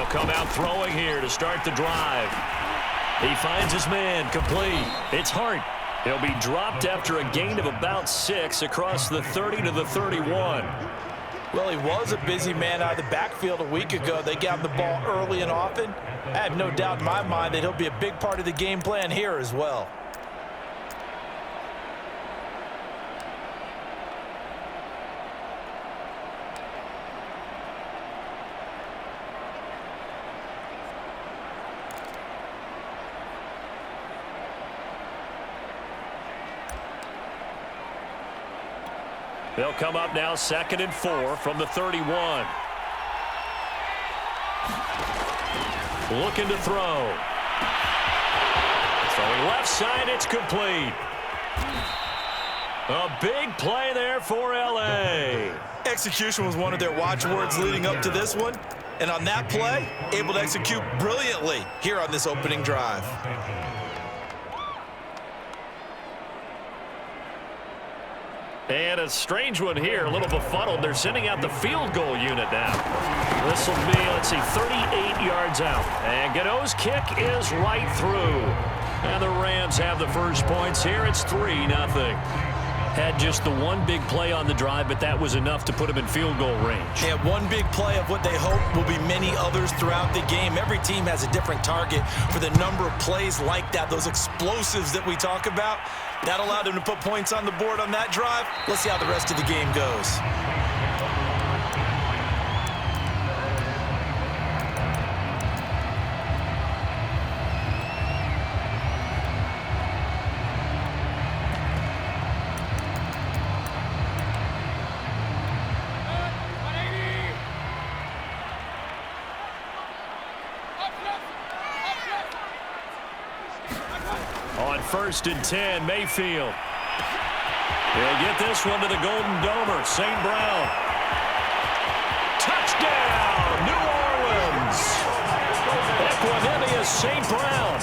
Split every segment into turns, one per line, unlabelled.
They'll come out throwing here to start the drive. He finds his man, complete. It's Hart. He'll be dropped after a gain of about 6 across the 30 to the 31.
Well, he was a busy man out of the backfield a week ago. They got him the ball early and often. I have no doubt in my mind that he'll be a big part of the game plan here as well.
They'll come up now 2nd and 4 from the 31. Looking to throw. Throwing left side, it's complete. A big play there for L.A.
Execution was one of their watchwords leading up to this one. And on that play, able to execute brilliantly here on this opening drive.
And a strange one here, a little befuddled. They're sending out the field goal unit now. This will be, let's see, 38 yards out. And Gano's kick is right through. And the Rams have the first points here. It's 3-0. Had just the one big play on the drive, but that was enough to put him in field goal range.
Yeah, one big play of what they hope will be many others throughout the game. Every team has a different target for the number of plays like that, those explosives that we talk about. That allowed them to put points on the board on that drive. Let's see how the rest of the game goes.
On 1st and 10, Mayfield. He'll get this one to the Golden Domer, St. Brown. Touchdown, New Orleans. Equanimous St. Brown.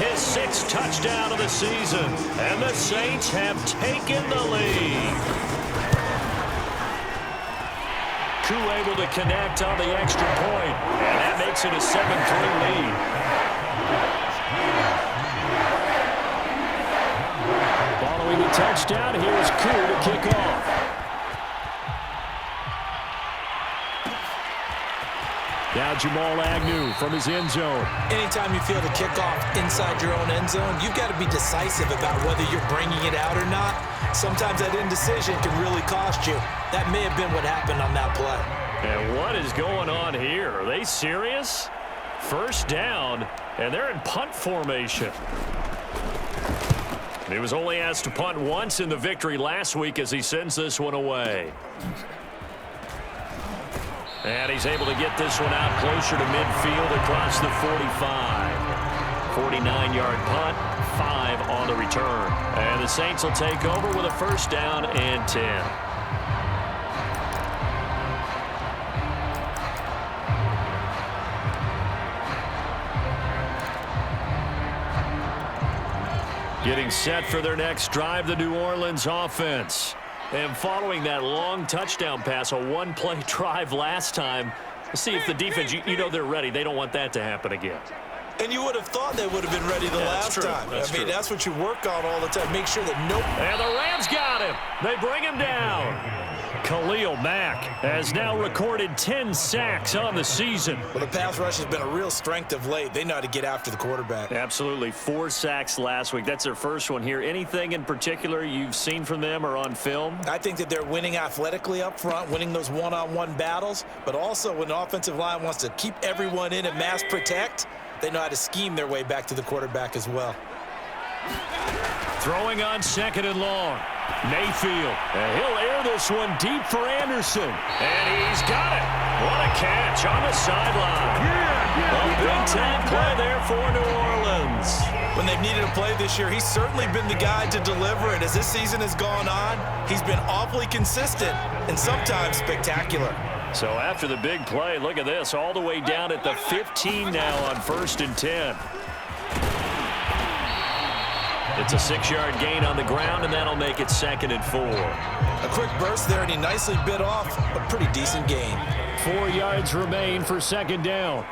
His 6th touchdown of the season. And the Saints have taken the lead. Koo able to connect on the extra point. And that makes it a 7-3 lead. Following the touchdown, here's Koo to kick off. Now Jamal Agnew from his end zone.
Anytime you feel the kickoff inside your own end zone, you've got to be decisive about whether you're bringing it out or not. Sometimes that indecision can really cost you. That may have been what happened on that play.
And what is going on here? Are they serious? First down, and they're in punt formation. He was only asked to punt once in the victory last week as he sends this one away. And he's able to get this one out closer to midfield across the 45. 49-yard punt, 5 on the return. And the Saints will take over with a 1st down and 10. Getting set for their next drive, the New Orleans offense. And following that long touchdown pass, a one-play drive last time, let's see if the defense, you know they're ready. They don't want that to happen again.
And you would have thought they would have been ready the last time. That's what you work on all the time. Make sure that
And the Rams got him. They bring him down. Khalil Mack has now recorded 10 sacks on the season.
Well, the pass rush has been a real strength of late. They know how to get after the quarterback.
Absolutely. 4 sacks last week. That's their first one here. Anything in particular you've seen from them or on film?
I think that they're winning athletically up front, winning those one-on-one battles, but also when the offensive line wants to keep everyone in and mass protect, they know how to scheme their way back to the quarterback as well.
Throwing on 2nd and long. Mayfield. And he'll air this one deep for Anderson. And he's got it. What a catch on the sideline. A big-time play there for New Orleans.
When they've needed a play this year, he's certainly been the guy to deliver it. As this season has gone on, he's been awfully consistent and sometimes spectacular.
So after the big play, look at this, all the way down at the 15 now on 1st and 10. It's a 6-yard gain on the ground, and that'll make it 2nd and 4.
A quick burst there, and he nicely bit off a pretty decent gain.
4 yards remain for 2nd down.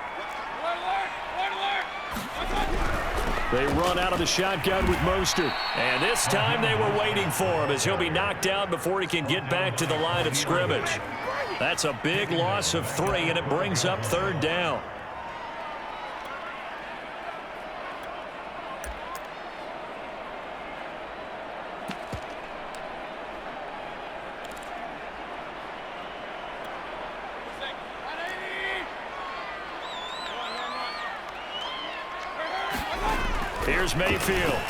They run out of the shotgun with Mostert. And this time they were waiting for him as he'll be knocked out before he can get back to the line of scrimmage. That's a big loss of 3, and it brings up 3rd down. Here's Mayfield.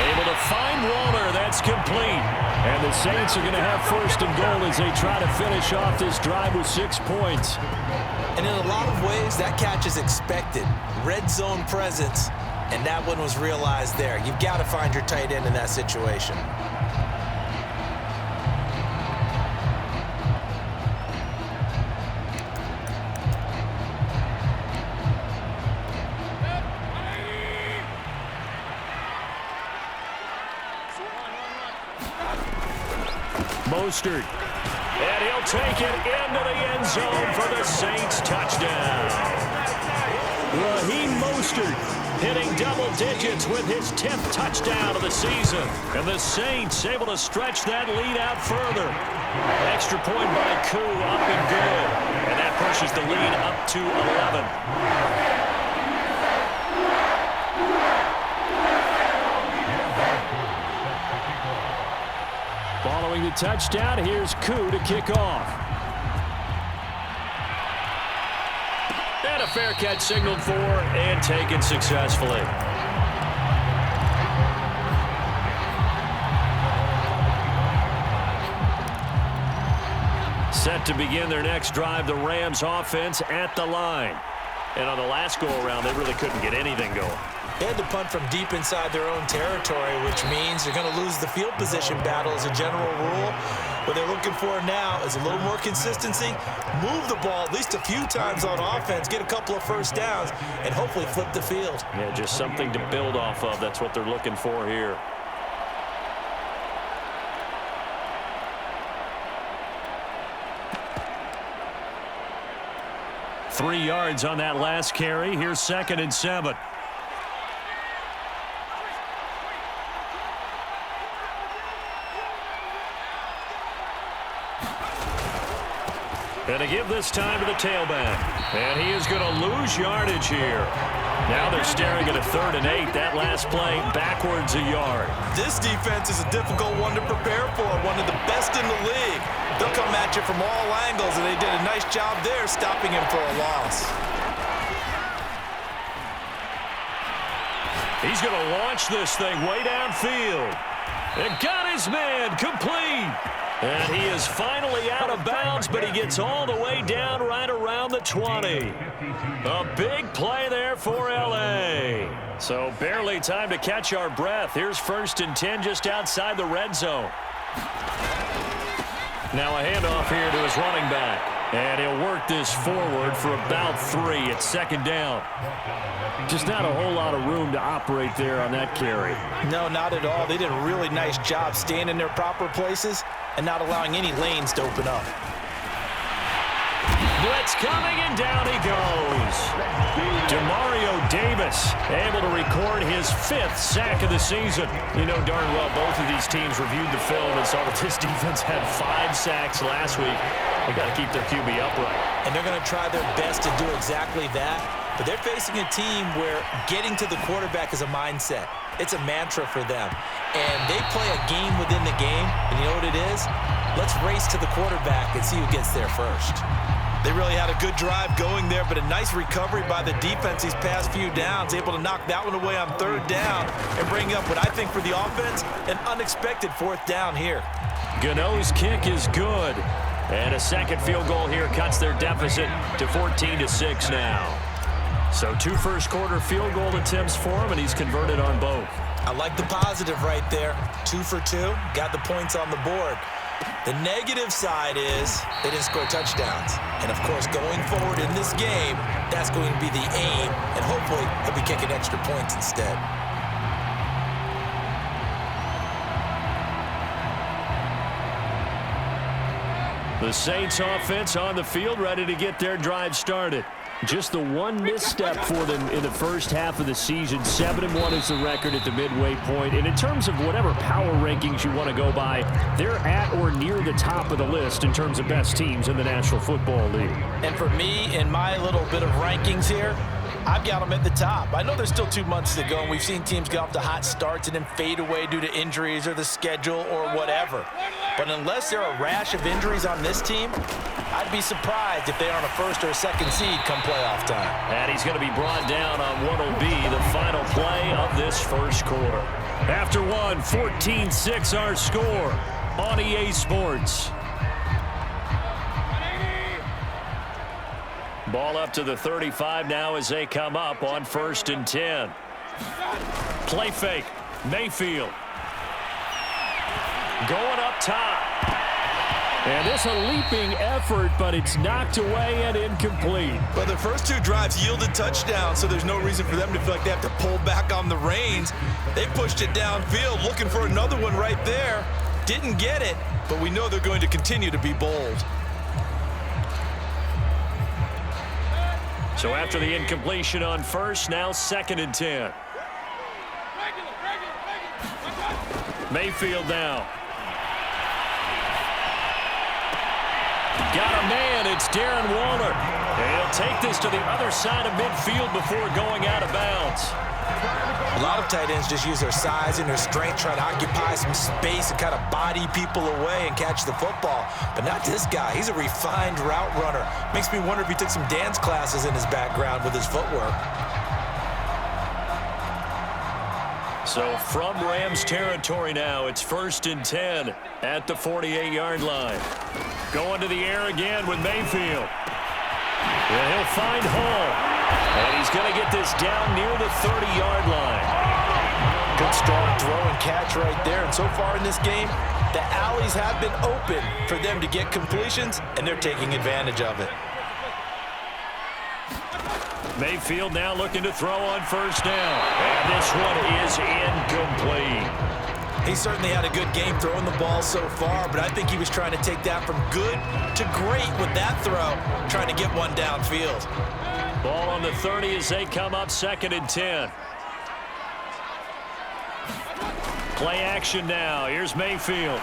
Able to find Waller. That's complete. And the Saints are going to have 1st and goal as they try to finish off this drive with 6 points.
And in a lot of ways, that catch is expected. Red zone presence, and that one was realized there. You've got to find your tight end in that situation.
Mostert. And he'll take it into the end zone for the Saints touchdown. Raheem Mostert hitting double digits with his 10th touchdown of the season. And the Saints able to stretch that lead out further. Extra point by Koo, up and good. And that pushes the lead up to 11. Following the touchdown, here's Koo to kick off. And a fair catch signaled for and taken successfully. Set to begin their next drive, the Rams offense at the line. And on the last go-around, they really couldn't get anything going.
They had to punt from deep inside their own territory, which means they're going to lose the field position battle as a general rule. What they're looking for now is a little more consistency, move the ball at least a few times on offense, get a couple of 1st downs, and hopefully flip the field.
Yeah, just something to build off of. That's what they're looking for here. Three yards on that last carry. Here's 2nd and 7. And to give this time to the tailback. And he is going to lose yardage here. Now they're staring at a 3rd and 8. That last play backwards a yard.
This defense is a difficult one to prepare for, one of the best in the league. They'll come at you from all angles, and they did a nice job there stopping him for a loss.
He's going to launch this thing way downfield. And got his man complete. And he is finally out of bounds, but he gets all the way down right around the 20. A big play there for L.A. So barely time to catch our breath. Here's 1st and 10 just outside the red zone. Now a handoff here to his running back. And he'll work this forward for about 3 at 2nd down. Just not a whole lot of room to operate there on that carry.
No, not at all. They did a really nice job staying in their proper places and not allowing any lanes to open up.
Blitz coming, and down he goes. Demario Davis able to record his 5th sack of the season. You know darn well both of these teams reviewed the film and saw that this defense had 5 sacks last week. They got to keep their QB upright.
And they're going to try their best to do exactly that. But they're facing a team where getting to the quarterback is a mindset. It's a mantra for them. And they play a game within the game. And you know what it is? Let's race to the quarterback and see who gets there first. They really had a good drive going there, but a nice recovery by the defense these past few downs, able to knock that one away on 3rd down and bring up what I think for the offense, an unexpected 4th down here.
Gano's kick is good. And a 2nd field goal here cuts their deficit to 14-6 now. So 2 first-quarter field goal attempts for him, and he's converted on both.
I like the positive right there. 2 for 2, got the points on the board. The negative side is they didn't score touchdowns. And, of course, going forward in this game, that's going to be the aim, and hopefully he'll be kicking extra points instead.
The Saints offense on the field, ready to get their drive started. Just the one misstep for them in the first half of the season. 7-1 is the record at the midway point. And in terms of whatever power rankings you want to go by, they're at or near the top of the list in terms of best teams in the National Football League.
And for me, in my little bit of rankings here, I've got them at the top. I know there's still 2 months to go, and we've seen teams get off to hot starts and then fade away due to injuries or the schedule or whatever. But unless there are a rash of injuries on this team, I'd be surprised if they aren't a first or a second seed come playoff time.
And he's going to be brought down on what will be the final play of this first quarter. After one, 14-6 our score on EA Sports. Ball up to the 35 now as they come up on 1st and 10. Play fake. Mayfield. Going up top. And it's a leaping effort, but it's knocked away and incomplete.
Well, the first 2 drives yielded touchdowns, so there's no reason for them to feel like they have to pull back on the reins. They pushed it downfield, looking for another one right there. Didn't get it, but we know they're going to continue to be bold.
So after the incompletion on first, now 2nd and 10. Mayfield now. Got a man. It's Darren Waller. He'll take this to the other side of midfield before going out of bounds.
A lot of tight ends just use their size and their strength, try to occupy some space and kind of body people away and catch the football. But not this guy. He's a refined route runner. Makes me wonder if he took some dance classes in his background with his footwork.
So from Rams territory now, it's 1st and 10 at the 48-yard line. Going to the air again with Mayfield. And he'll find Hall. And he's going to get this down near the 30-yard line.
Good strong throw and catch right there. And so far in this game, the alleys have been open for them to get completions, and they're taking advantage of it.
Mayfield now looking to throw on 1st down. And this one is incomplete.
He certainly had a good game throwing the ball so far, but I think he was trying to take that from good to great with that throw, trying to get one downfield.
Ball on the 30 as they come up 2nd and 10. Play action now. Here's Mayfield.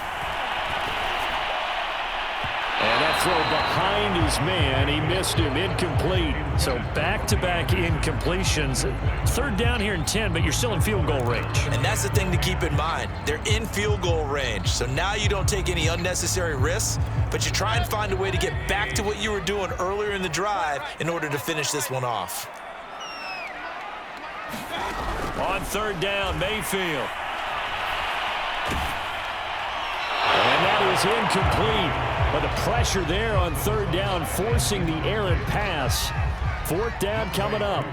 And that throw behind his man. He missed him. Incomplete. So back-to-back incompletions. 3rd down here in 10, but you're still in field goal range.
And that's the thing to keep in mind. They're in field goal range. So now you don't take any unnecessary risks, but you try and find a way to get back to what you were doing earlier in the drive in order to finish this one off.
On 3rd down, Mayfield. And that is incomplete. But the pressure there on 3rd down, forcing the errant pass. 4th down coming up.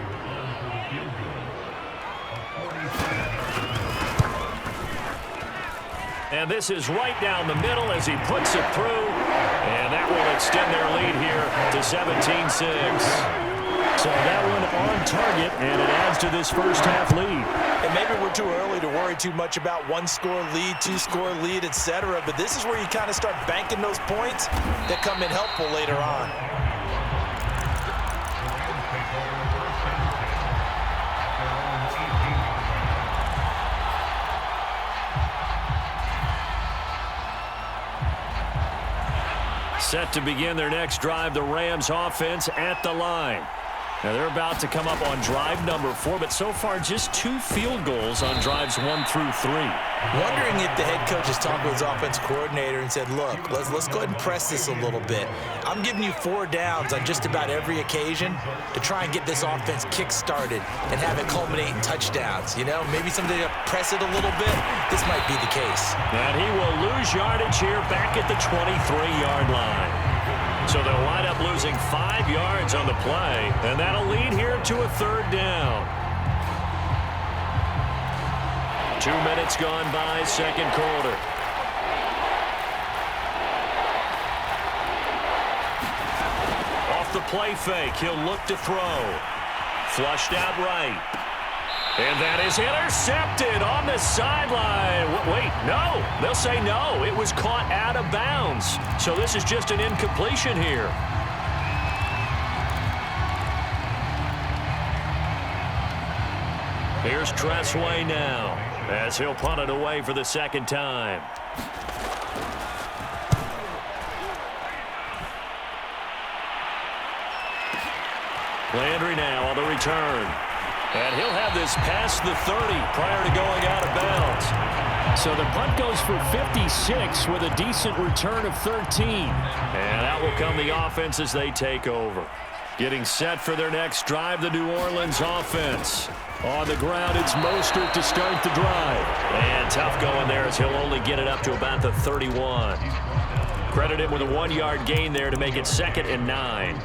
And this is right down the middle as he puts it through. And that will extend their lead here to 17-6. So that one on target, and it adds to this first half lead.
And maybe we're too early to worry too much about 1-score lead, 2-score lead, etc. But this is where you kind of start banking those points that come in helpful later on.
Set to begin their next drive, the Rams offense at the line. Now they're about to come up on drive number 4, but so far just 2 field goals on drives 1 through 3.
Wondering if the head coach has talked with his offense coordinator and said, look, let's go ahead and press this a little bit. I'm giving you 4 downs on just about every occasion to try and get this offense kick-started and have it culminate in touchdowns. You know, maybe someday to press it a little bit. This might be the case.
And he will lose yardage here back at the 23-yard line. So they'll wind up losing 5 yards on the play, and that'll lead here to a 3rd down. 2 minutes gone by, 2nd quarter. Off the play fake, he'll look to throw. Flushed out right. And that is intercepted on the sideline. Wait, no. They'll say no. It was caught out of bounds. So this is just an incompletion here. Here's Tressway now as he'll punt it away for the second time. Landry now on the return. And he'll have this past the 30 prior to going out of bounds.
So the punt goes for 56 with a decent return of 13.
And out will come the offense as they take over. Getting set for their next drive, the New Orleans offense. On the ground, it's Mostert to start the drive. And tough going there as he'll only get it up to about the 31. Credit him with a 1-yard gain there to make it 2nd and 9.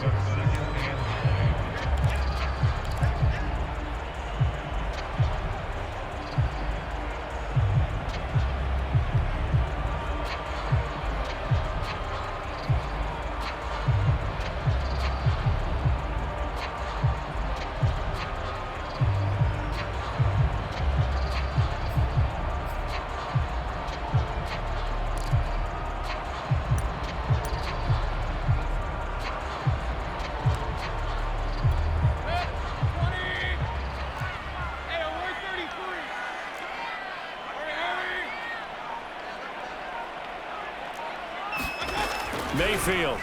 Mayfield.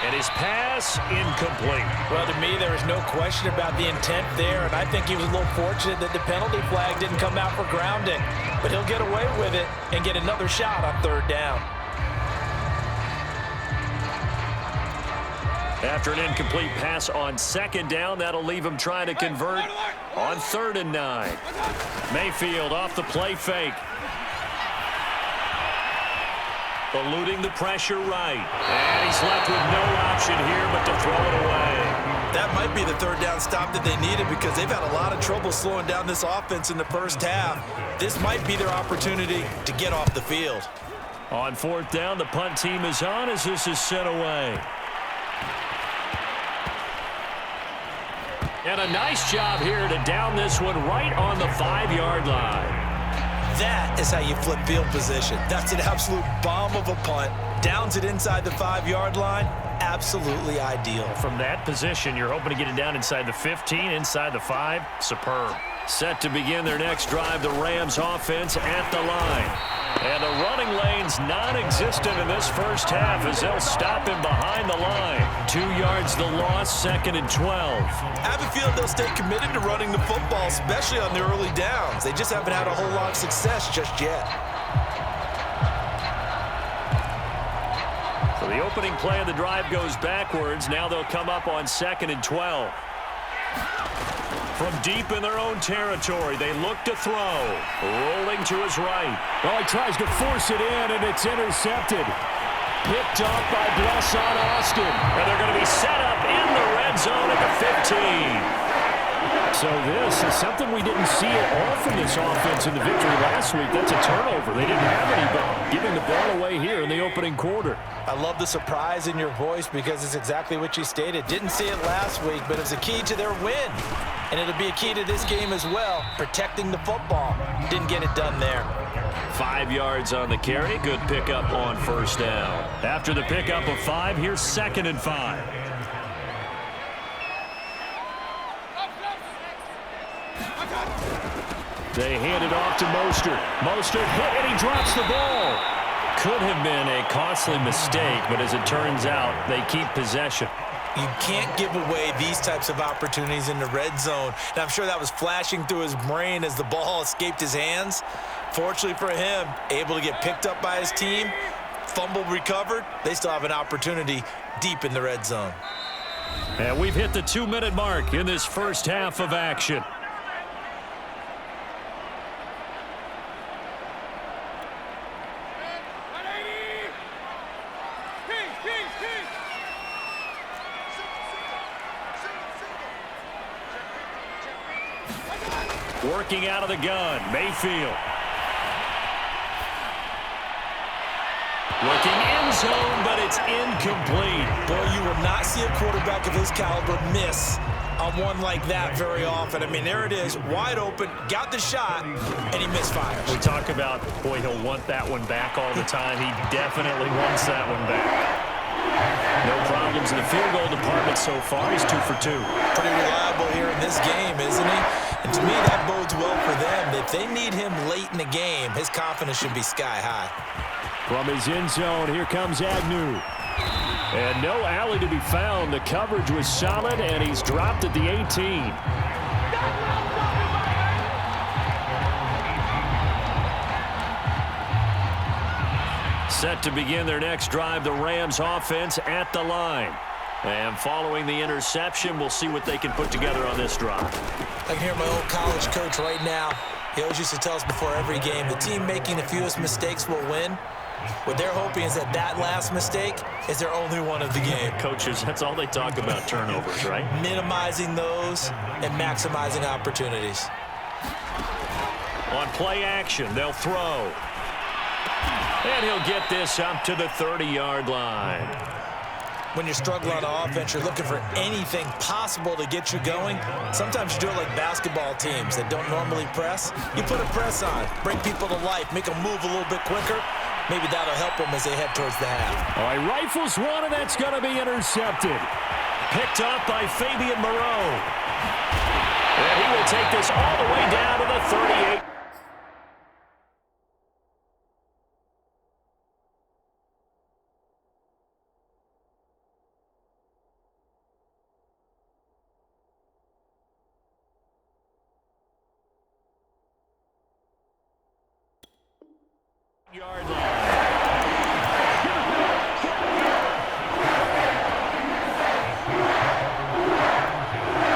And his pass incomplete.
Well, to me, there is no question about the intent there, and I think he was a little fortunate that the penalty flag didn't come out for grounding. But he'll get away with it and get another shot on 3rd down.
After an incomplete pass on 2nd down, that'll leave him trying to convert on 3rd and 9. Mayfield off the play fake. Eluding the pressure right. And he's left with no option here but to throw it away.
That might be the 3rd down stop that they needed because they've had a lot of trouble slowing down this offense in the first half. This might be their opportunity to get off the field.
On 4th down, the punt team is on as this is sent away. And a nice job here to down this one right on the 5-yard line.
That is how you flip field position. That's an absolute bomb of a punt. Downs it inside the 5-yard line. Absolutely ideal.
From that position, you're hoping to get it down inside the 15, inside the 5. Superb. Set to begin their next drive, the Rams offense at the line. And the running lane's non-existent in this first half as they'll stop him behind the line. 2 yards the loss, 2nd and 12.
I have a feeling they'll stay committed to running the football, especially on the early downs. They just haven't had a whole lot of success just yet.
So the opening play of the drive goes backwards. Now they'll come up on 2nd and 12. From deep in their own territory, they look to throw. Rolling to his right.
Well, he tries to force it in, and it's intercepted. Picked off by Blesson Austin.
And they're going to be set up in the red zone at the 15.
So this is something we didn't see at all from this offense in the victory last week. That's a turnover. They didn't have any, but giving the ball away here in the opening quarter.
I love the surprise in your voice because it's exactly what you stated. Didn't see it last week, but it was a key to their win. And it'll be a key to this game as well, protecting the football. Didn't get it done there.
5 yards on the carry. Good pickup on 1st down. After the pickup of 5, here's 2nd and 5.
They hand it off to Mostert. Mostert hit, and he drops the ball.
Could have been a costly mistake, but as it turns out, they keep possession.
You can't give away these types of opportunities in the red zone. Now, I'm sure that was flashing through his brain as the ball escaped his hands. Fortunately for him, able to get picked up by his team, fumble recovered. They still have an opportunity deep in the red zone.
And we've hit the 2-minute mark in this first half of action. Working out of the gun, Mayfield. Looking end zone, but it's incomplete.
Boy, you will not see a quarterback of his caliber miss on one like that very often. I mean, there it is, wide open, got the shot, and he misfires.
We talk about, boy, he'll want that one back all the time. He definitely wants that one back. No problems in the field goal department so far. He's 2 for 2.
Pretty reliable here in this game, isn't he? And to me, that bodes well for them. If they need him late in the game, his confidence should be sky high.
From his end zone, here comes Agnew. And no alley to be found. The coverage was solid, and he's dropped at the 18. Set to begin their next drive, the Rams offense at the line. And following the interception, we'll see what they can put together on this drive.
I can hear my old college coach right now. He always used to tell us before every game, the team making the fewest mistakes will win. What they're hoping is that that last mistake is their only one of the game.
Coaches, that's all they talk about, turnovers, right?
Minimizing those and maximizing opportunities.
On play action, they'll throw. And he'll get this up to the 30-yard line.
When you're struggling on offense, you're looking for anything possible to get you going. Sometimes you do it like basketball teams that don't normally press. You put a press on, bring people to life, make them move a little bit quicker. Maybe that'll help them as they head towards the half.
All right, rifles one, and that's going to be intercepted.
Picked up by Fabian Moreau. And he will take this all the way down to the 38. Yard line.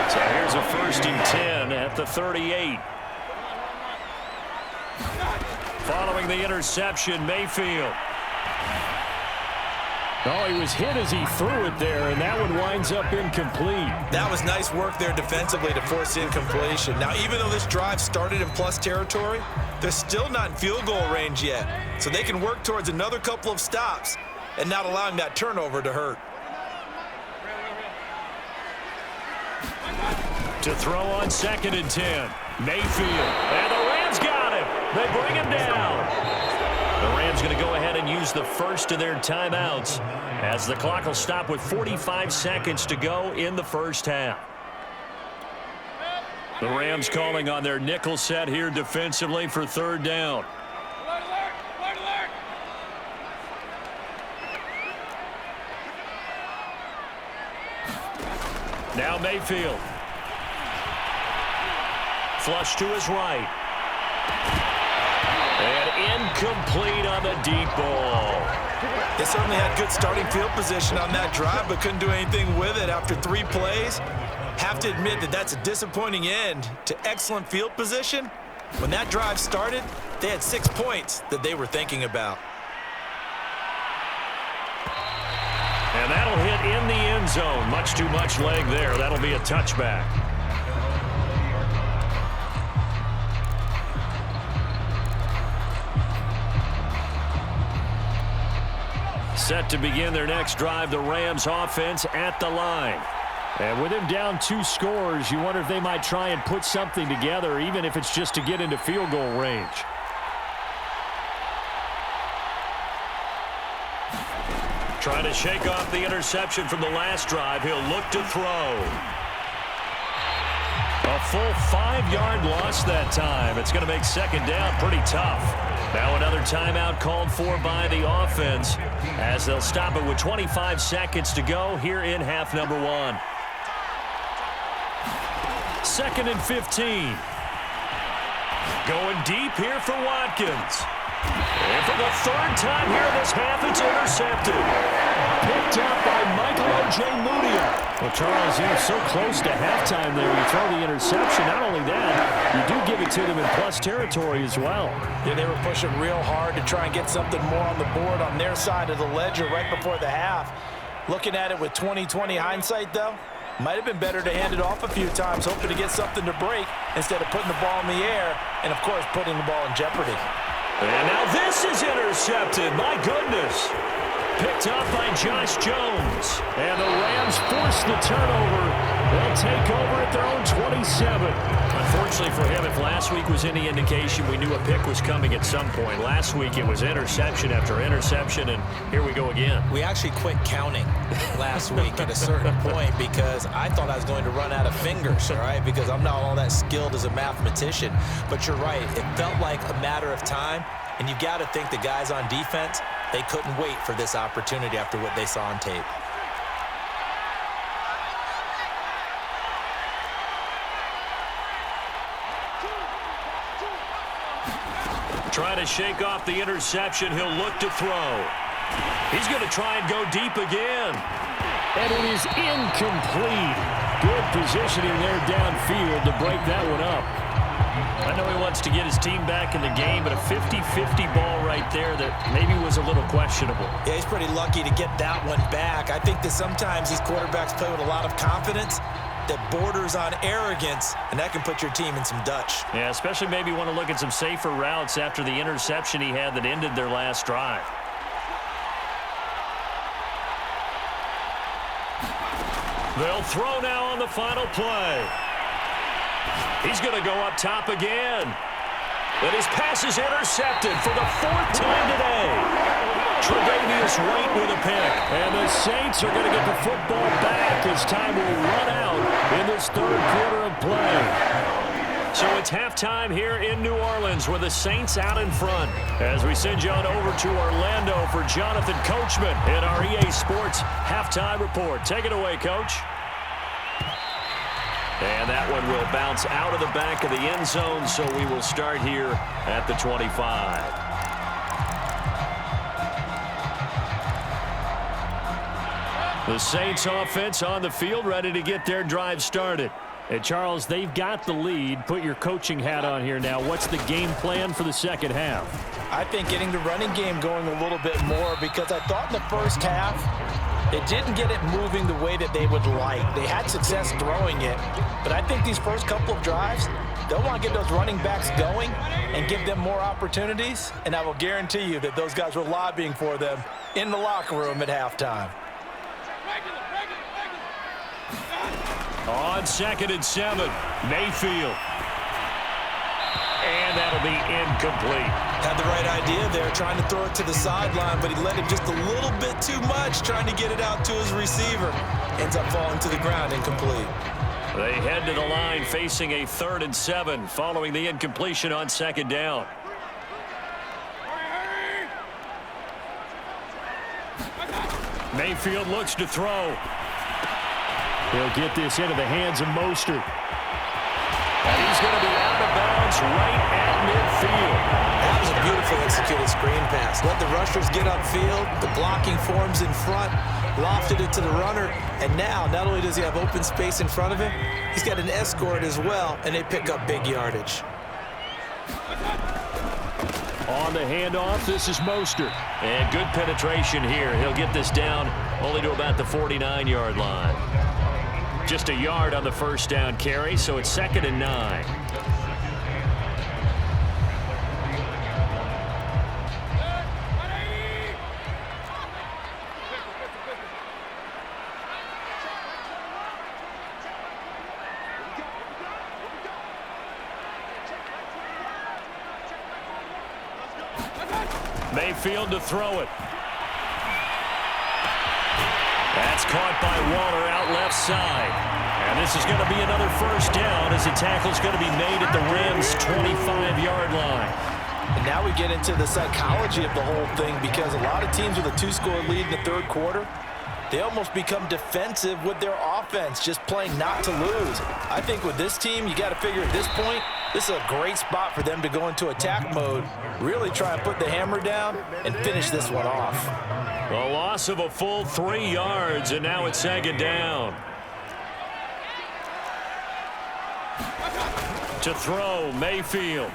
So here's a 1st and 10 at the 38. Following the interception, Mayfield.
Oh, he was hit as he threw it there, and that one winds up incomplete.
That was nice work there defensively to force incompletion. Now, even though this drive started in plus territory, they're still not in field goal range yet. So they can work towards another couple of stops and not allowing that turnover to hurt.
To throw on 2nd and 10. Mayfield. And the Rams got him. They bring him down. The Rams going to go ahead and use the first of their timeouts as the clock will stop with 45 seconds to go in the first half. The Rams calling on their nickel set here defensively for 3rd down. Now Mayfield. Flush to his right. And incomplete on the deep ball.
They certainly had good starting field position on that drive, but couldn't do anything with it after 3 plays. Have to admit that that's a disappointing end to excellent field position. When that drive started, they had 6 points that they were thinking about.
And that'll hit in the end zone. Much too much leg there. That'll be a touchback. Set to begin their next drive, the Rams offense at the line.
And with him down 2 scores, you wonder if they might try and put something together, even if it's just to get into field goal range.
Trying to shake off the interception from the last drive. He'll look to throw. A full 5-yard loss that time. It's going to make 2nd down pretty tough. Now another timeout called for by the offense as they'll stop it with 25 seconds to go here in half number 1. 2nd and 15. Going deep here for Watkins. And for the 3rd time here this half, it's intercepted.
Picked up by Michael Ojemudia. Well, Charles, you're so close to halftime there. You throw the interception. Not only that, you do give it to them in plus territory as well.
Yeah, they were pushing real hard to try and get something more on the board on their side of the ledger right before the half. Looking at it with 20/20 hindsight, though, might have been better to hand it off a few times, hoping to get something to break instead of putting the ball in the air and, of course, putting the ball in jeopardy.
And now this is intercepted. My goodness. picked up by Josh Jones.
And the Rams force the turnover. They'll take over at their own 27.
Unfortunately for him, if last week was any indication, we knew a pick was coming at some point. Last week it was interception after interception, and here we go again.
We actually quit counting last week at a certain point because I thought I was going to run out of fingers, all right, because I'm not all that skilled as a mathematician. But you're right. It felt like a matter of time, and you've got to think the guys on defense, they couldn't wait for this opportunity after what they saw on tape.
Trying to shake off the interception. He'll look to throw. He's going to try and go deep again.
And it is incomplete. Good positioning there downfield to break that one up.
I know he wants to get his team back in the game, but a 50-50 ball right there that maybe was a little questionable.
Yeah, he's pretty lucky to get that one back. I think that sometimes these quarterbacks play with a lot of confidence that borders on arrogance, and that can put your team in some Dutch.
Yeah, especially maybe want to look at some safer routes after the interception he had that ended their last drive. They'll throw now on the final play. He's going to go up top again. But his pass is intercepted for the 4th time today. Tre'Davious White with a pick.
And the Saints are going to get the football back as time will run out in this 3rd quarter of play.
So it's halftime here in New Orleans with the Saints out in front. As we send you on over to Orlando for Jonathan Coachman in our EA Sports Halftime Report. Take it away, Coach. And that one will bounce out of the back of the end zone, so we will start here at the 25. The Saints offense on the field, ready to get their drive started.
And Charles, they've got the lead. Put your coaching hat on here now. What's the game plan for the second half?
I think getting the running game going a little bit more, because I thought in the first half it didn't get it moving the way that they would like. They had success throwing it, but I think these first couple of drives, they'll want to get those running backs going and give them more opportunities, and I will guarantee you that those guys were lobbying for them in the locker room at halftime.
On 2nd and 7, Mayfield. And that'll be incomplete.
Had the right idea there, trying to throw it to the sideline, but he let him just a little bit too much, trying to get it out to his receiver. Ends up falling to the ground, incomplete.
They head to the line facing a 3rd and 7 following the incompletion on 2nd down. Mayfield looks to throw.
He'll get this into the hands of Mostert.
And he's going to be out of bounds right at midfield.
That was a beautiful executed screen pass. Let the rushers get upfield. The blocking forms in front. Lofted it to the runner. And now, not only does he have open space in front of him, he's got an escort as well, and they pick up big yardage.
On the handoff, this is Mostert.
And good penetration here. He'll get this down only to about the 49-yard line. Just a yard on the first down carry, so it's 2nd and 9. Mayfield to throw it. That's caught by Waller out left side. And this is going to be another first down as the tackle's going to be made at the Rams' 25-yard line.
And now we get into the psychology of the whole thing, because a lot of teams with a 2-score lead in the 3rd quarter, they almost become defensive with their offense, just playing not to lose. I think with this team, you got to figure at this point, this is a great spot for them to go into attack mode, really try and put the hammer down and finish this one off.
A loss of a full 3 yards, and now it's 2nd down. To throw, Mayfield.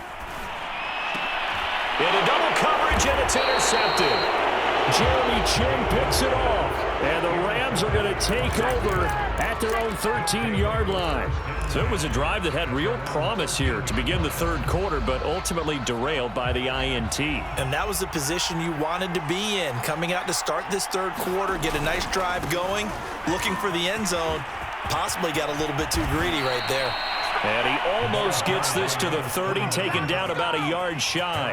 Into double coverage, and it's intercepted.
Jeremy Chin picks it off. And the Rams are going to take over at their own 13-yard line.
So it was a drive that had real promise here to begin the third quarter, but ultimately derailed by the INT.
And that was the position you wanted to be in, coming out to start this third quarter, get a nice drive going, looking for the end zone. Possibly got a little bit too greedy right there.
And he almost gets this to the 30, taken down about a yard shy.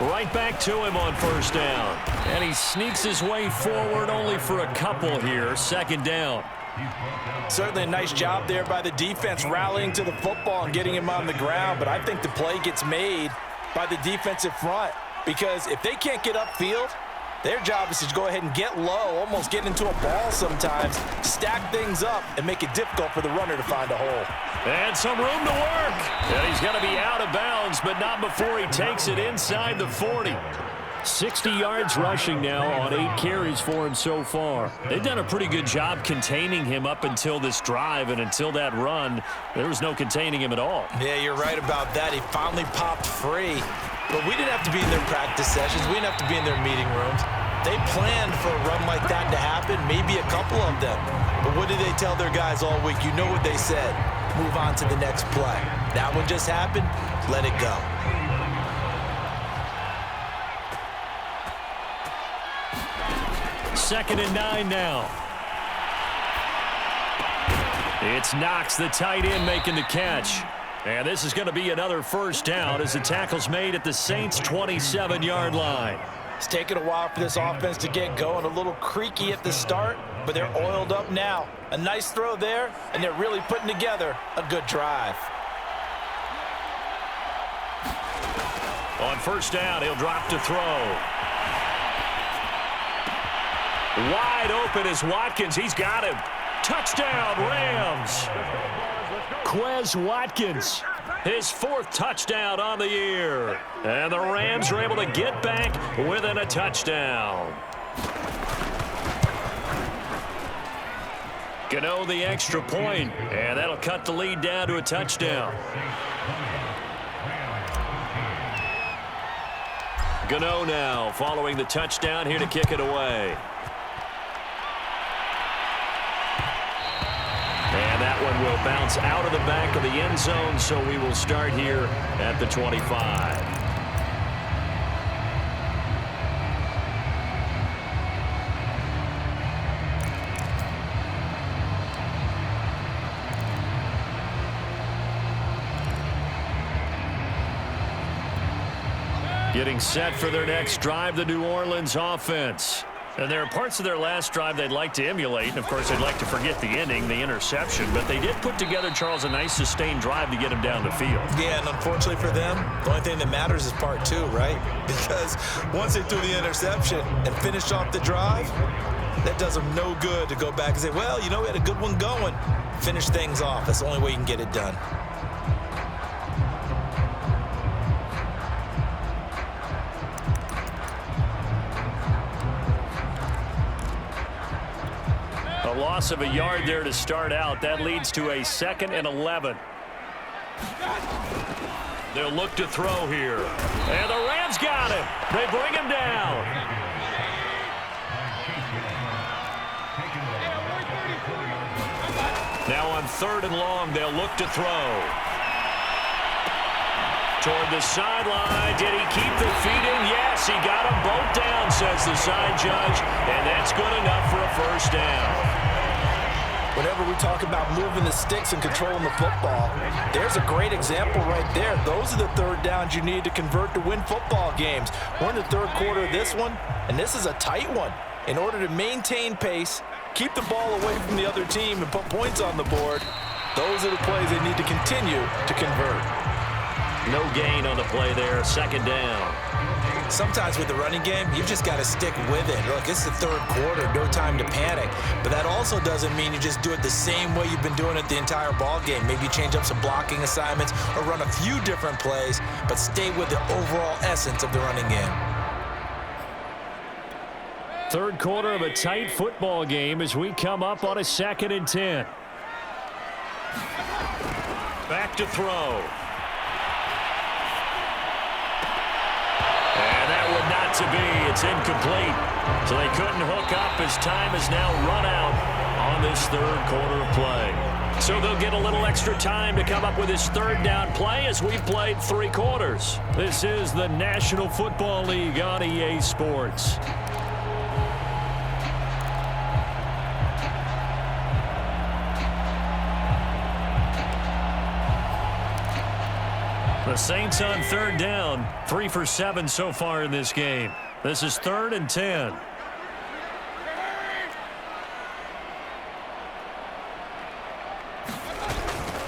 Right back to him on first down. And he sneaks his way forward only for a couple here. Second down.
Certainly a nice job there by the defense rallying to the football and getting him on the ground. But I think the play gets made by the defensive front, because if they can't get upfield, their job is to go ahead and get low, almost get into a ball sometimes, stack things up, and make it difficult for the runner to find a hole.
And some room to work. And he's going to be out of bounds, but not before he takes it inside the 40.
60 yards rushing now on 8 carries for him so far.
They've done a pretty good job containing him up until this drive, and until that run, there was no containing him at all.
Yeah, you're right about that. He finally popped free. But we didn't have to be in their practice sessions. We didn't have to be in their meeting rooms. They planned for a run like that to happen, maybe a couple of them. But what did they tell their guys all week? You know what they said. Move on to the next play. That one just happened. Let it go.
Second and 9 now.
It's Knox, the tight end, making the catch. And this is going to be another first down as the tackle's made at the Saints' 27-yard line.
It's taken a while for this offense to get going. A little creaky at the start, but they're oiled up now. A nice throw there, and they're really putting together a good drive.
On first down, he'll drop to throw. Wide open is Watkins. He's got him. Touchdown, Rams.
Quez Watkins,
his 4th touchdown on the year. And the Rams are able to get back within a touchdown. Gano the extra point, and that'll cut the lead down to a touchdown. Gano now following the touchdown here to kick it away. And that one will bounce out of the back of the end zone, so we will start here at the 25. Getting set for their next drive, the New Orleans offense. And there are parts of their last drive they'd like to emulate. And, of course, they'd like to forget the inning, the interception. But they did put together, Charles, a nice sustained drive to get him down the field.
Yeah, and unfortunately for them, the only thing that matters is part 2, right? Because once they threw the interception and finished off the drive, that does them no good to go back and say, well, you know, we had a good one going. Finish things off. That's the only way you can get it done.
A loss of a yard there to start out. That leads to a 2nd and 11. They'll look to throw here. And the Rams got him. They bring him down. Now on 3rd and long, they'll look to throw. Toward the sideline. Did he keep the feet in? Yes, he got them both down, says the side judge. And that's good enough for a first down.
Whenever we talk about moving the sticks and controlling the football, there's a great example right there. Those are the 3rd downs you need to convert to win football games. We're in the 3rd quarter of this one, and this is a tight one. In order to maintain pace, keep the ball away from the other team, and put points on the board, those are the plays they need to continue to convert.
No gain on the play there, 2nd down.
Sometimes with the running game, you've just got to stick with it. Look, it's the 3rd quarter, no time to panic. But that also doesn't mean you just do it the same way you've been doing it the entire ball game. Maybe change up some blocking assignments or run a few different plays, but stay with the overall essence of the running game.
3rd quarter of a tight football game as we come up on a 2nd and 10.
Back to throw. And that would not to be. It's incomplete. So they couldn't hook up as time has now run out on this third quarter of play. So they'll get a little extra time to come up with his third down play as we've played 3 quarters. This is the National Football League on EA Sports. The Saints on third down, 3 for 7 so far in this game. This is 3rd and 10.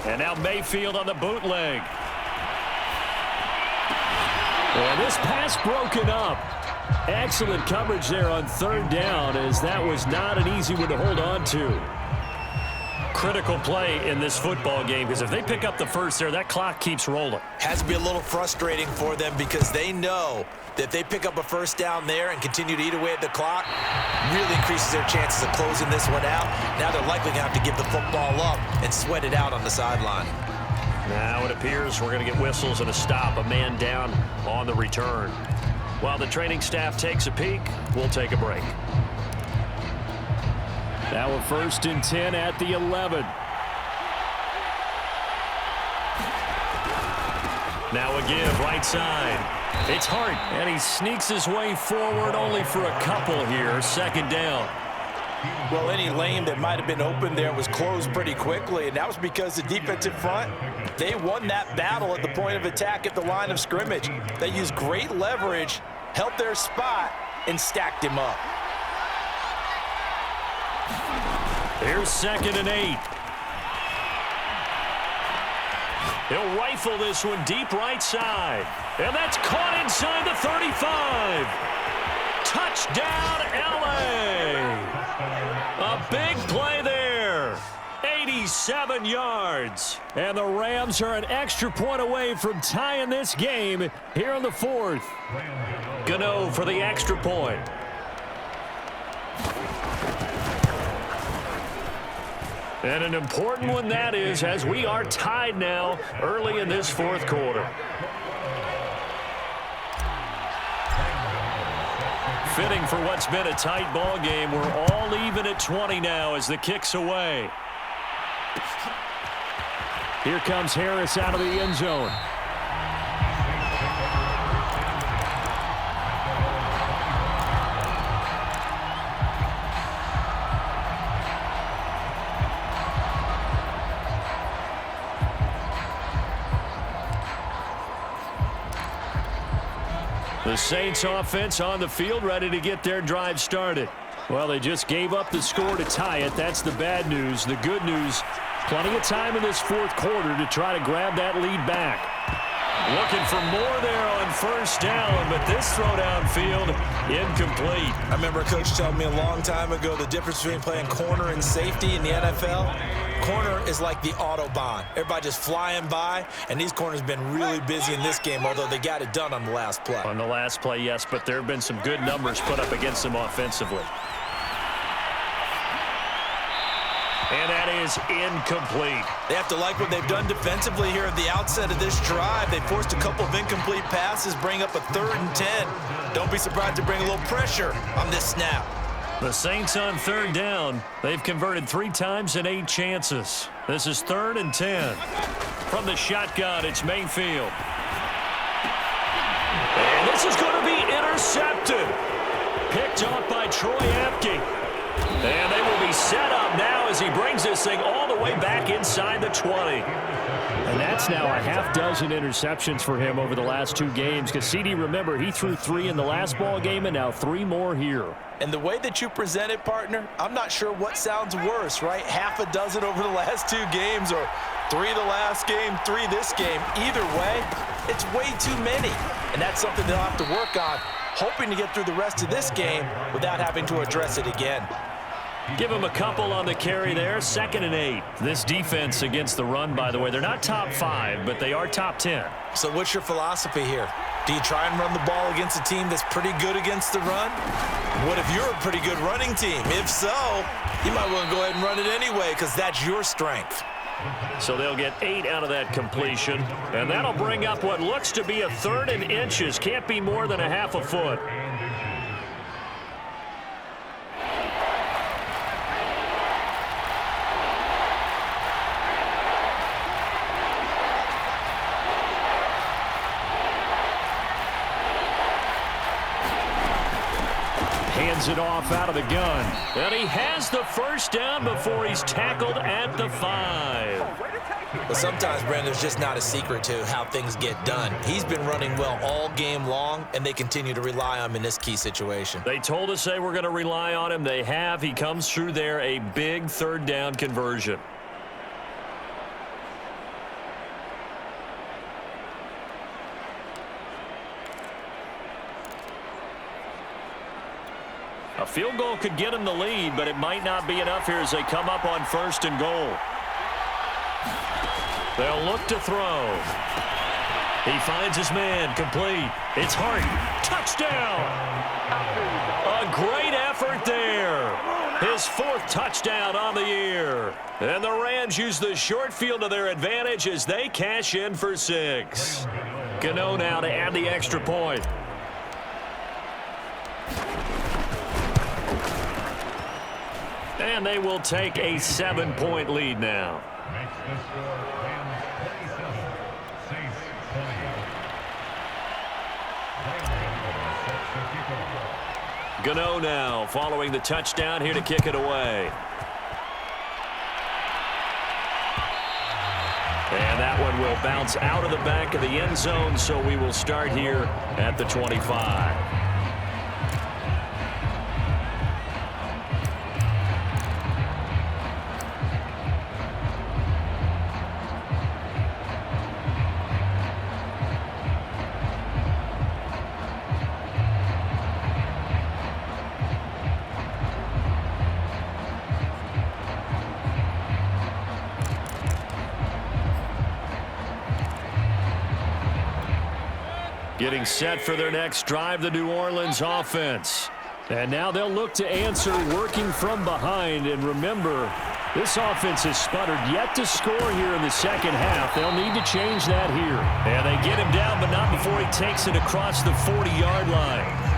And now Mayfield on the bootleg.
And this pass broken up. Excellent coverage there on third down, as that was not an easy one to hold on to.
Critical play in this football game, because if they pick up the first there, that clock keeps rolling.
Has to be a little frustrating for them because they know that if they pick up a first down there and continue to eat away at the clock, really increases their chances of closing this one out. Now they're likely going to have to give the football up and sweat it out on the sideline.
Now it appears we're going to get whistles and a stop, a man down on the return. While the training staff takes a peek, we'll take a break.
Now a 1st and 10 at the 11.
Now a give, right side. It's Hart, and he sneaks his way forward only for a couple here. 2nd down.
Well, any lane that might have been open there was closed pretty quickly, and that was because the defensive front, they won that battle at the point of attack at the line of scrimmage. They used great leverage, held their spot, and stacked him up.
Here's 2nd and 8. He'll rifle this one deep right side. And that's caught inside the 35. Touchdown, L.A. A big play there. 87 yards.
And the Rams are an extra point away from tying this game here in the 4th.
Gano for the extra point. And an important one that is, as we are tied now early in this 4th quarter. Fitting for what's been a tight ball game. We're all even at 20 now as the kick's away.
Here comes Harris out of the end zone.
The Saints offense on the field, ready to get their drive started.
Well, they just gave up the score to tie it. That's the bad news. The good news, plenty of time in this 4th quarter to try to grab that lead back.
Looking for more there on 1st down, but this throw downfield incomplete.
I remember a coach telling me a long time ago the difference between playing corner and safety in the NFL. Corner is like the Autobahn. Everybody just flying by, and these corners have been really busy in this game, although they got it done on the last play.
On the last play, yes, but there have been some good numbers put up against them offensively. And that is incomplete.
They have to like what they've done defensively here at the outset of this drive. They forced a couple of incomplete passes, bring up a 3rd and 10. Don't be surprised to bring a little pressure on this snap.
The Saints on 3rd down. They've converted 3 times in 8 chances. This is 3rd and 10. From the shotgun, it's Mayfield. And this is going to be intercepted. Picked off by Troy Apke. And they will be set up now as he brings this thing all the way back inside the 20.
And that's now a half dozen interceptions for him over the last 2 games. Because CD, remember, he threw 3 in the last ball game and now 3 more here.
And the way that you present it, partner, I'm not sure what sounds worse, right? Half a dozen over the last 2 games, or 3 the last game, 3 this game. Either way, it's way too many. And that's something they'll have to work on, hoping to get through the rest of this game without having to address it again.
Give him a couple on the carry there. 2nd and 8. This defense against the run, by the way, they're not top 5, but they are top 10.
So what's your philosophy here? Do you try and run the ball against a team that's pretty good against the run? What if you're a pretty good running team? If so, you might want to go ahead and run it anyway because that's your strength.
So they'll get 8 out of that completion, and that'll bring up what looks to be a 3rd and inches. Can't be more than a half a foot.
fires it off out of the gun.
And he has the first down before he's tackled at the 5.
But sometimes, Brandon, there's just not a secret to how things get done. He's been running well all game long, and they continue to rely on him in this key situation.
They told us they were going to rely on him. They have. He comes through there, a big third down conversion. A field goal could get him the lead, but it might not be enough here as they come up on 1st and goal. They'll look to throw. He finds his man, complete. It's Hart. Touchdown! A great effort there. His 4th touchdown on the year. And the Rams use the short field to their advantage as they cash in for 6. Gano now to add the extra point. And they will take a 7-point lead now. Gano now following the touchdown here to kick it away. And that one will bounce out of the back of the end zone, so we will start here at the 25. Getting set for their next drive, the New Orleans offense. And now they'll look to answer working from behind. And remember, this offense has sputtered yet to score here in the second half. They'll need to change that here. And they get him down, but not before he takes it across the 40-yard line.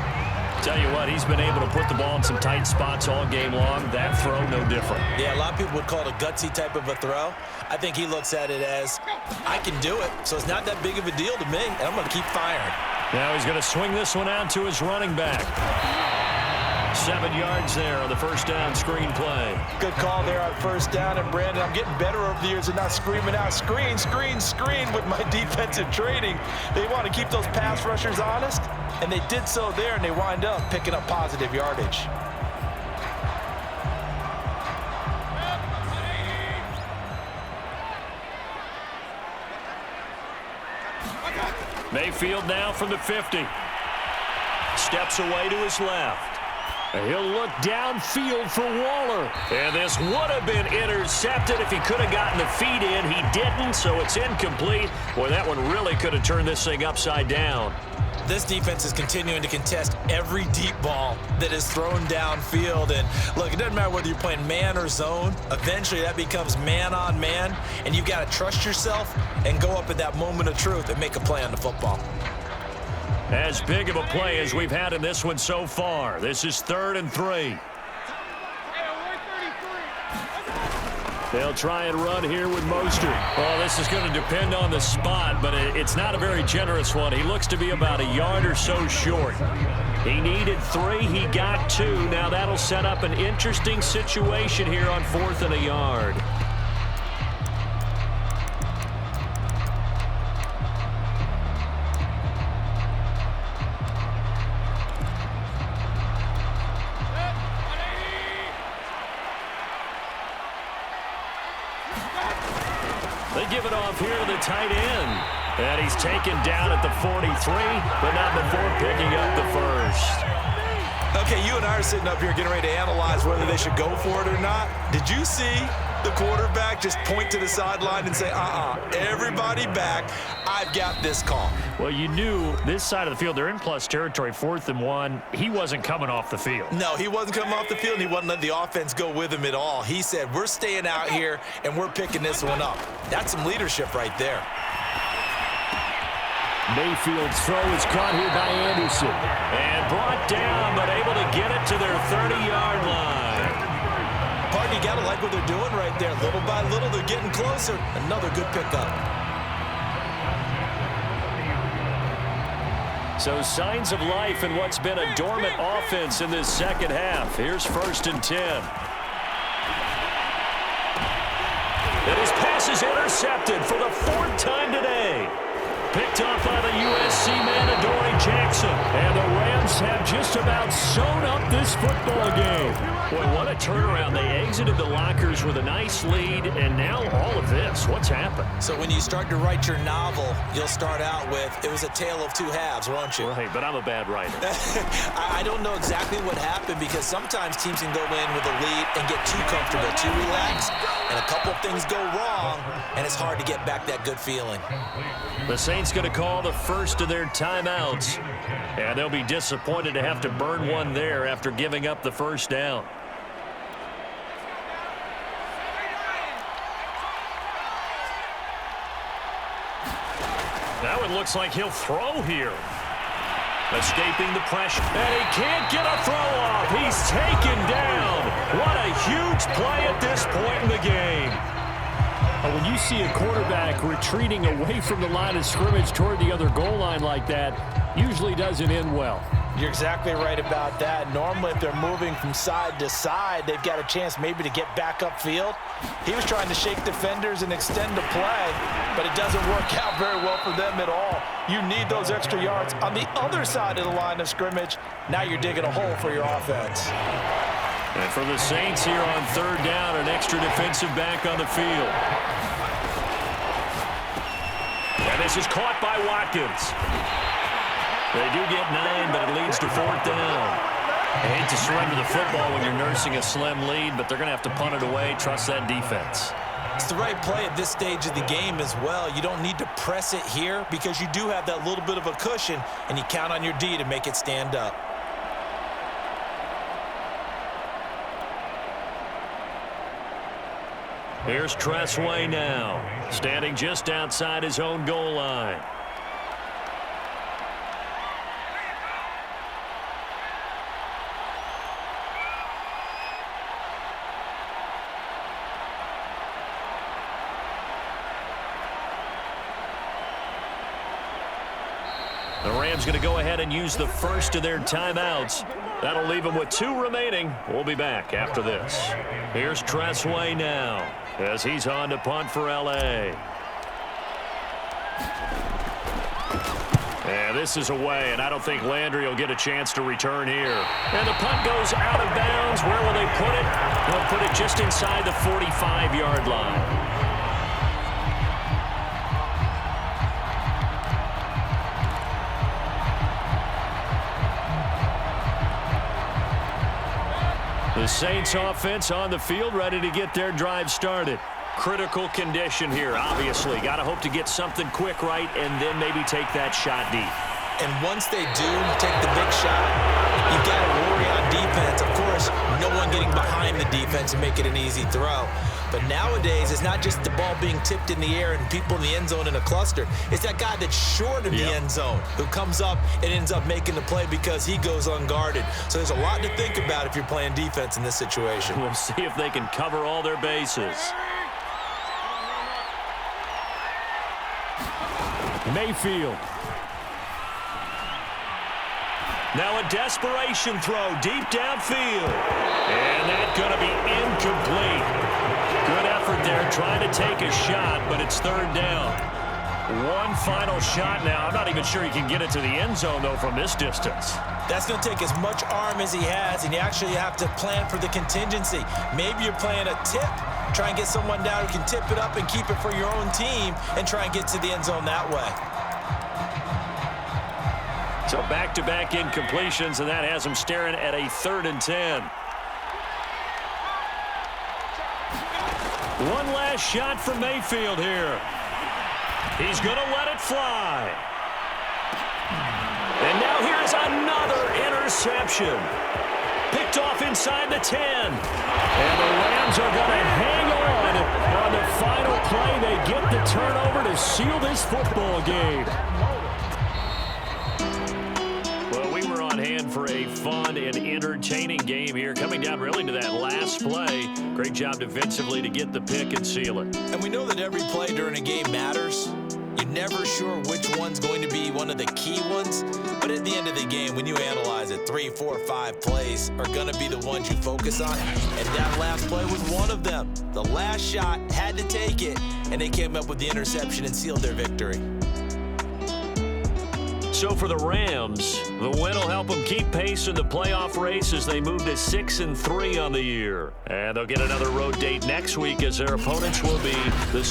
Tell you what, he's been able to put the ball in some tight spots all game long. That throw, no different.
Yeah, a lot of people would call it a gutsy type of a throw. I think he looks at it as, I can do it, so it's not that big of a deal to me, and I'm going to keep firing.
Now he's going to swing this one out to his running back. 7 yards there on the first down screen play.
Good call there on first down. And, Brandon, I'm getting better over the years and not screaming out, screen, screen, screen with my defensive training. They want to keep those pass rushers honest, and they did so there, and they wind up picking up positive yardage.
Mayfield now from the 50. Steps away to his left. He'll look downfield for Waller. And this would have been intercepted if he could have gotten the feet in. He didn't, so it's incomplete. Boy, that one really could have turned this thing upside down.
This defense is continuing to contest every deep ball that is thrown downfield. And, look, it doesn't matter whether you're playing man or zone. Eventually, that becomes man on man. And you've got to trust yourself and go up at that moment of truth and make a play on the football.
As big of a play as we've had in this one so far. This is 3rd and 3. They'll try and run here with Mostert. Oh, this is going to depend on the spot, but it's not a very generous one. He looks to be about a yard or so short. He needed 3. He got 2. Now that'll set up an interesting situation here on 4th and a yard. They give it off here to the tight end. And he's taken down at the 43, but not before picking up the first.
Okay, you and I are sitting up here getting ready to analyze whether they should go for it or not. Did you see the quarterback just point to the sideline and say, everybody back, I've got this call?
Well, you knew this side of the field, they're in plus territory, 4th and 1. He wasn't coming off the field.
No, he wasn't coming off the field, and he wasn't letting the offense go with him at all. He said, we're staying out here, and we're picking this one up. That's some leadership right there.
Mayfield's throw is caught here by Anderson.
And brought down, but able to get it to their 30-yard line.
Pardon, you got to like what they're doing right there. Little by little, they're getting closer. Another good pickup.
So signs of life in what's been a dormant offense in this second half. Here's 1st and 10. And his pass is intercepted for the 4th time today. Picked off by the USC man, Adoree Jackson. And the Rams have just about sewn up this football game. Boy, what a turnaround. They exited the lockers with a nice lead, and now all of this. What's happened?
So when you start to write your novel, you'll start out with, it was a tale of two halves, won't you?
Right, but I'm a bad writer.
I don't know exactly what happened, because sometimes teams can go in with a lead and get too comfortable, too relaxed, and a couple of things go wrong, and it's hard to get back that good feeling.
The Saints going to call the first of their timeouts, and they'll be disappointed to have to burn one there after giving up the first down. Now it looks like he'll throw here. Escaping the pressure. And he can't get a throw off. He's taken down. What a huge play at this point in the game.
When you see a quarterback retreating away from the line of scrimmage toward the other goal line like that, usually doesn't end well.
You're exactly right about that. Normally, if they're moving from side to side, they've got a chance maybe to get back upfield. He was trying to shake defenders and extend the play, but it doesn't work out very well for them at all. You need those extra yards on the other side of the line of scrimmage. Now you're digging a hole for your offense.
And for the Saints here on 3rd down, an extra defensive back on the field. And this is caught by Watkins. They do get 9, but it leads to 4th down. I hate to surrender the football when you're nursing a slim lead, but they're going to have to punt it away. Trust that defense.
It's the right play at this stage of the game as well. You don't need to press it here because you do have that little bit of a cushion, and you count on your D to make it stand up.
Here's Tressway now, standing just outside his own goal line. The Rams going to go ahead and use the first of their timeouts. That'll leave them with 2 remaining. We'll be back after this. Here's Tressway now as he's on to punt for L.A. And this is away, and I don't think Landry will get a chance to return here. And the punt goes out of bounds. Where will they put it? They'll put it just inside the 45-yard line. The Saints offense on the field, ready to get their drive started. Critical condition here, obviously. Got to hope to get something quick right and then maybe take that shot deep.
And once they do take the big shot, you've got to worry on defense. Of course, no one getting behind the defense and make it an easy throw. But nowadays, it's not just the ball being tipped in the air and people in the end zone in a cluster. It's that guy that's short of the end zone who comes up and ends up making the play because he goes unguarded. So there's a lot to think about if you're playing defense in this situation.
We'll see if they can cover all their bases.
Mayfield.
Now a desperation throw deep downfield. And that's going to be incomplete. Good effort there trying to take a shot, but it's 3rd down. One final shot now. I'm not even sure he can get it to the end zone, though, from this distance.
That's going to take as much arm as he has, and you actually have to plan for the contingency. Maybe you're playing a tip. Try and get someone down who can tip it up and keep it for your own team and try and get to the end zone that way.
So back-to-back incompletions, and that has him staring at a 3rd and 10. One last shot from Mayfield here. He's going to let it fly. And now here's another interception. Picked off inside the 10. And the Rams are going to hang on the final play. They get the turnover to seal this football game. Well, we were on hand for a fun and entertaining game here. Coming down really to that last play. Great job defensively to get the pick and seal it.
And we know that every play during a game matters. You never sure which one's going to be one of the key ones. But at the end of the game, when you analyze it, 3, 4, 5 plays are going to be the ones you focus on. And that last play was one of them. The last shot had to take it, and they came up with the interception and sealed their victory.
So for the Rams, the win will help them keep pace in the playoff race as they move to 6-3 on the year. And they'll get another road date next week as their opponents will be the